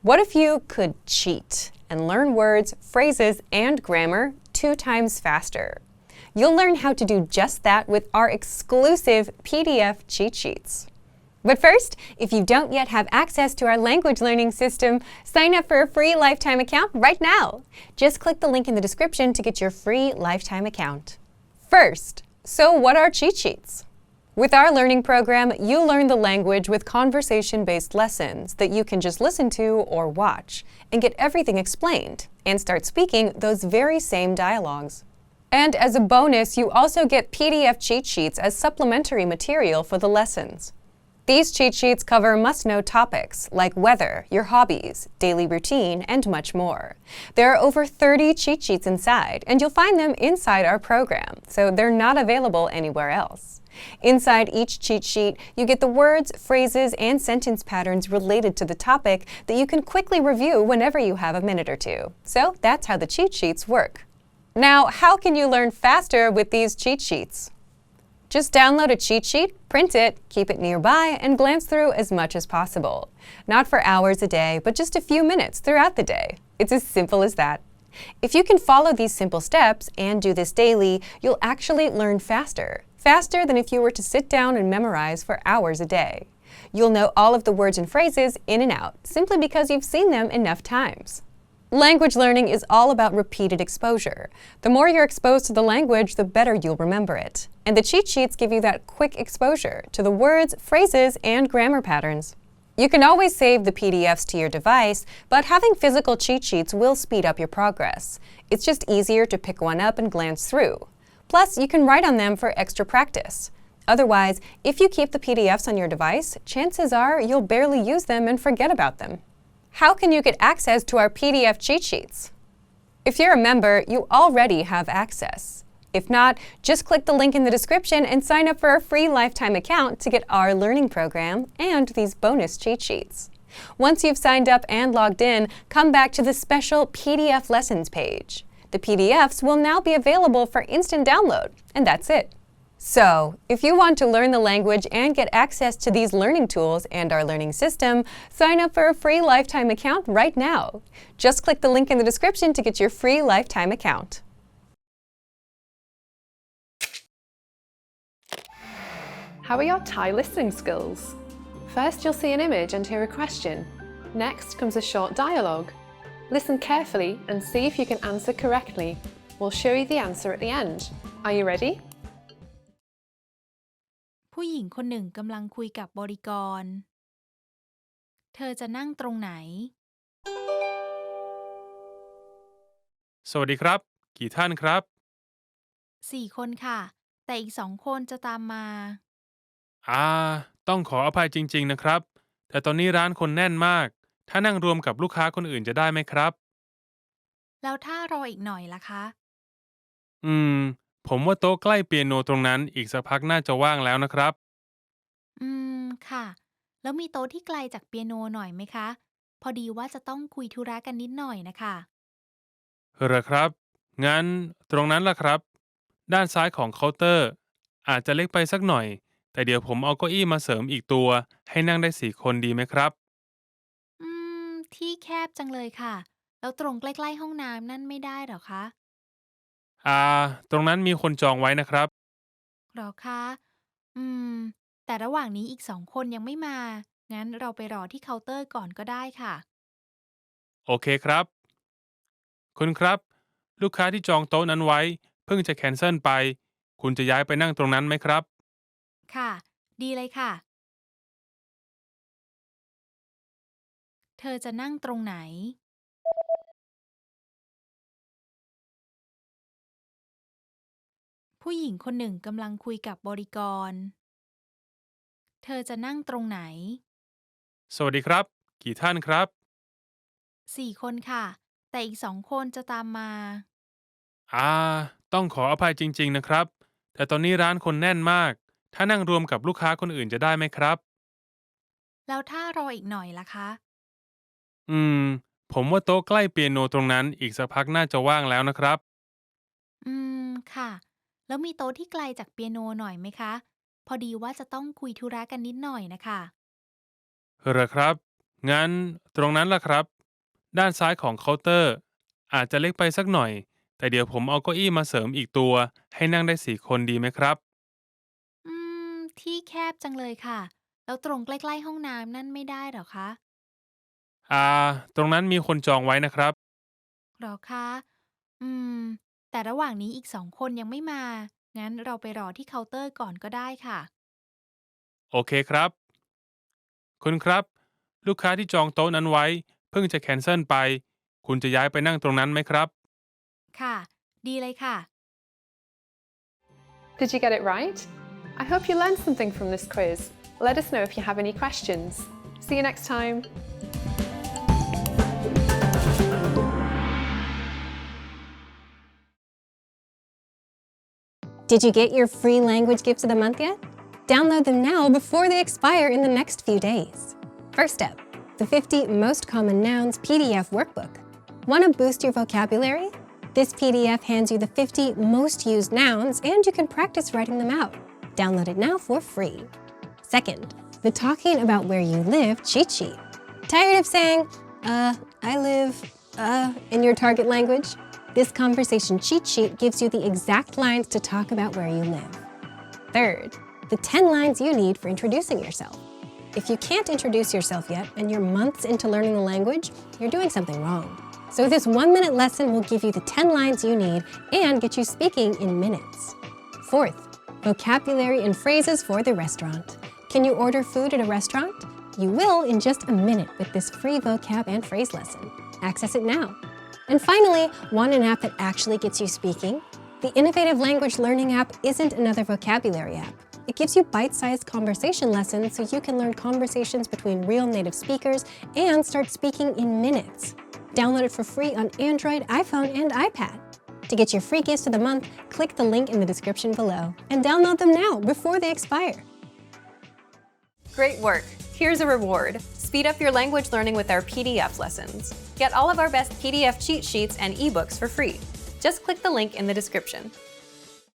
What if you could cheat and learn words, phrases, and grammar 2 times faster? You'll learn how to do just that with our exclusive PDF cheat sheets. But first, if you don't yet have access to our language learning system, sign up for a free lifetime account right now. Just click the link in the description to get your free lifetime account. First, so what are cheat sheets? With our learning program, you learn the language with conversation-based lessons that you can just listen to or watch and get everything explained and start speaking those very same dialogues. And as a bonus, you also get PDF cheat sheets as supplementary material for the lessons. These cheat sheets cover must-know topics like weather, your hobbies, daily routine, and much more. There are over 30 cheat sheets inside, and you'll find them inside our program, so they're not available anywhere else. Inside each cheat sheet, you get the words, phrases, and sentence patterns related to the topic that you can quickly review whenever you have a minute or two. So that's how the cheat sheets work. Now, how can you learn faster with these cheat sheets? Just download a cheat sheet, print it, keep it nearby, and glance through as much as possible. Not for hours a day, but just a few minutes throughout the day. It's as simple as that. If you can follow these simple steps and do this daily, you'll actually learn faster. Faster than if you were to sit down and memorize for hours a day. You'll know all of the words and phrases in and out, simply because you've seen them enough times. Language learning is all about repeated exposure. The more you're exposed to the language, the better you'll remember it. And the cheat sheets give you that quick exposure to the words, phrases, and grammar patterns. You can always save the PDFs to your device, but having physical cheat sheets will speed up your progress. It's just easier to pick one up and glance through. Plus, you can write on them for extra practice. Otherwise, if you keep the PDFs on your device, chances are you'll barely use them and forget about them. How can you get access to our PDF cheat sheets? If you're a member, you already have access. If not, just click the link in the description and sign up for a free lifetime account to get our learning program and these bonus cheat sheets. Once you've signed up and logged in, come back to the special PDF lessons page. The PDFs will now be available for instant download, and that's it. So, if you want to learn the language and get access to these learning tools and our learning system, sign up for a free lifetime account right now. Just click the link in the description to get your free lifetime account. How are your Thai listening skills? First, you'll see an image and hear a question. Next comes a short dialogue. Listen carefully and see if you can answer correctly. We'll show you the answer at the end. Are you ready? ผู้หญิงคนหนึ่งกำลังคุยกับบริกรเธอจะนั่งตรงไหนสวัสดีครับกี่ท่านครับ4 คนค่ะแต่อีก2 คนจะตามมาอ่าต้องขออภัยจริงๆนะครับแต่ตอนนี้ร้านคนแน่นมากถ้านั่งรวมกับลูกค้าคนอื่นจะได้ไหมครับแล้วถ้ารออีกหน่อยล่ะคะอืมผมว่าโต๊ะใกล้เปียโนตรงนั้นอีกสักพักน่าจะว่างแล้วนะครับอืมค่ะแล้วมีโต๊ะที่ไกลจากเปียโนหน่อยไหมคะพอดีว่าจะต้องคุยธุระกันนิดหน่อยนะคะเหรอครับงั้นตรงนั้นล่ะครับด้านซ้ายของเคาน์เตอร์อาจจะเล็กไปสักหน่อยแต่เดี๋ยวผมเอาเก้าอี้มาเสริมอีกตัวให้นั่งได้4 คนดีไหมครับอืที่แคบจังเลยค่ะแล้วตรงใกล้ๆห้องน้ำนั่นไม่ได้เหรอคะอ่าตรงนั้นมีคนจองไว้นะครับเหรอคะอืมแต่ระหว่างนี้อีก2 คนยังไม่มางั้นเราไปรอที่เคาน์เตอร์ก่อนก็ได้ค่ะ โอเคครับคุณครับลูกค้าที่จองโต๊ะนั้นไว้เพิ่งจะแคนเซิลไปคุณจะย้ายไปนั่งตรงนั้นไหมครับค่ะดีเลยค่ะเธอจะนั่งตรงไหนผู้หญิงคนหนึ่งกำลังคุยกับบริกรเธอจะนั่งตรงไหนสวัสดีครับกี่ท่านครับ4 คนค่ะแต่อีก2 คนจะตามมาอ่าต้องขออภัยจริงๆนะครับแต่ตอนนี้ร้านคนแน่นมากถ้านั่งรวมกับลูกค้าคนอื่นจะได้ไหมครับแล้วถ้ารออีกหน่อยล่ะคะอืมผมว่าโต๊ะใกล้เปียโนตรงนั้นอีกสักพักน่าจะว่างแล้วนะครับอืมค่ะแล้วมีโต๊ะที่ไกลจากเปียโนหน่อยไหมคะพอดีว่าจะต้องคุยธุระกันนิดหน่อยนะคะเหรอครับ งั้นตรงนั้นล่ะครับด้านซ้ายของเคาน์เตอร์อาจจะเล็กไปสักหน่อยแต่เดี๋ยวผมเอาเก้าอี้มาเสริมอีกตัวให้นั่งได้4 คนดีไหมครับอืที่แคบจังเลยค่ะ แล้วตรงใกล้ๆห้องน้ำนั่นไม่ได้เหรอคะ อ่าตรงนั้นมีคนจองไว้นะครับเหรอคะ อืม แต่ระหว่างนี้อีก2 คนยังไม่มา งั้นเราไปรอที่เคาน์เตอร์ก่อนก็ได้ค่ะ โอเคครับคุณครับลูกค้าที่จองโต๊ะนั้นไว้เพิ่งจะแคนเซิลไปคุณจะย้ายไปนั่งตรงนั้นไหมครับ ค่ะ ดีเลยค่ะ Did you get it right? I hope you learned something from this quiz. Let us know if you have any questions. See you next time. Did you get your free language gifts of the month yet? Download them now before they expire in the next few days. First up, the 50 Most Common Nouns PDF Workbook. Want to boost your vocabulary? This PDF hands you the 50 most used nouns and you can practice writing them out. Download it now for free. Second, the Talking About Where You Live cheat sheet. Tired of saying, I live, in your target language? This conversation cheat sheet gives you the exact lines to talk about where you live. Third, the 10 lines you need for introducing yourself. If you can't introduce yourself yet and you're months into learning the language, you're doing something wrong. So this 1-minute lesson will give you the 10 lines you need and get you speaking in minutes. Fourth, vocabulary and phrases for the restaurant. Can you order food at a restaurant? You will in just a minute with this free vocab and phrase lesson. Access it now. And finally, want an app that actually gets you speaking? The Innovative Language Learning app isn't another vocabulary app. It gives you bite-sized conversation lessons so you can learn conversations between real native speakers and start speaking in minutes. Download it for free on Android, iPhone, and iPad. To get your free gifts of the month, click the link in the description below and download them now before they expire. Great work! Here's a reward. Speed up your language learning with our PDF lessons. Get all of our best PDF cheat sheets and ebooks for free. Just click the link in the description.